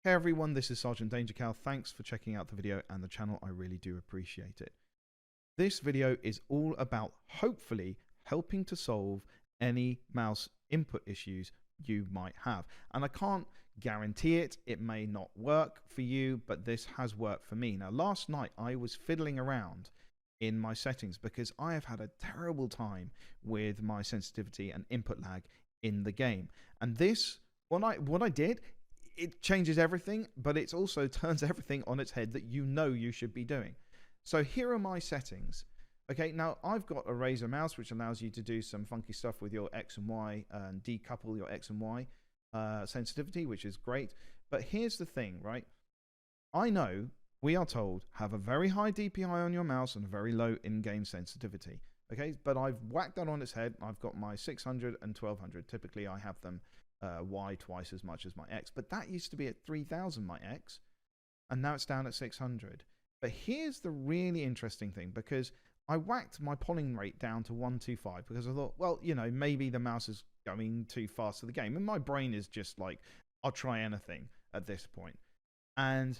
Hey everyone, this is Sergeant Danger Cow. Thanks for checking out the video and the channel. I really do appreciate it. This video is all about hopefully helping to solve any mouse input issues you might have. And I can't guarantee it. It may not work for you, but this has worked for me. Now, last night I was fiddling around in my settings because I have had a terrible time with my sensitivity and input lag in the game. And this, what I did, it changes everything, but it also turns everything on its head that you should be doing. So here are my settings. Okay, now I've got a Razer mouse which allows you to do some funky stuff with your X and Y and decouple your X and Y sensitivity, which is great. But here's the thing, right? I know we are told have a very high DPI on your mouse and a very low in-game sensitivity. Okay, but I've whacked that on its head. I've got my 600 and 1200. Typically I have them Y twice as much as my X, but that used to be at 3000 my X, and now it's down at 600. But here's the really interesting thing, because I whacked my polling rate down to 125 because I thought, well, you know, maybe the mouse is going too fast for the game, and my brain is just like, I'll try anything at this point. And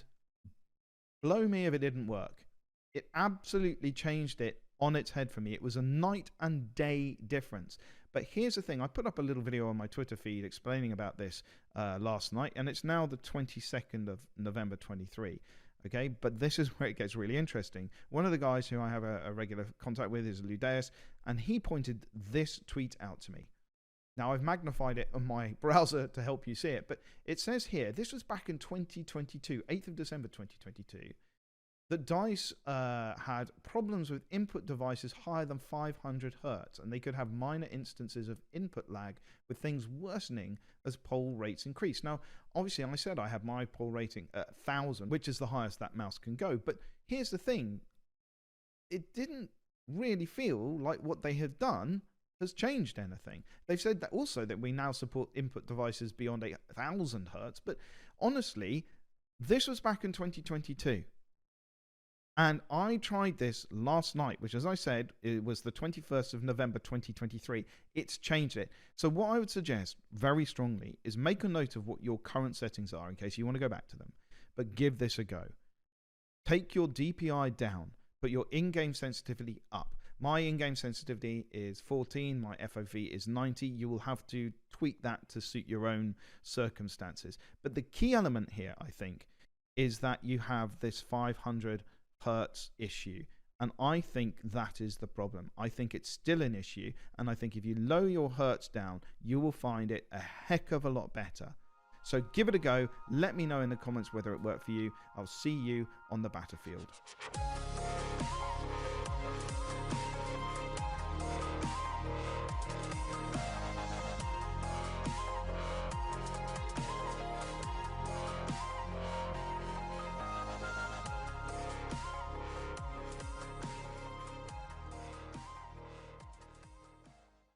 blow me if it didn't work. It absolutely changed it on its head for me. It was a night and day difference. But here's the thing, I put up a little video on my Twitter feed explaining about this last night, and it's now the 22nd of November 23. Okay, but this is where it gets really interesting. One of the guys who I have a regular contact with is Ludeus, and he pointed this tweet out to me. Now, I've magnified it on my browser to help you see it, but it says here, this was back in 2022, 8th of December 2022, that DICE had problems with input devices higher than 500 Hertz, and they could have minor instances of input lag, with things worsening as poll rates increase. Now, obviously, I said I have my poll rating at 1000, which is the highest that mouse can go. But here's the thing. It didn't really feel like what they had done has changed anything. They've said that also that we now support input devices beyond 8000 Hertz. But honestly, this was back in 2022. And I tried this last night, which, as I said, it was the 21st of November 2023. It's changed it. So what I would suggest very strongly is make a note of what your current settings are in case you want to go back to them. But give this a go. Take your DPI down. Put your in-game sensitivity up. My in-game sensitivity is 14. My FOV is 90. You will have to tweak that to suit your own circumstances. But the key element here, I think, is that you have this 500 Hertz issue, and I think that is the problem. I think it's still an issue, and I think if you lower your Hertz down, you will find it a heck of a lot better. So give it a go. Let me know in the comments whether it worked for you. I'll see you on the battlefield.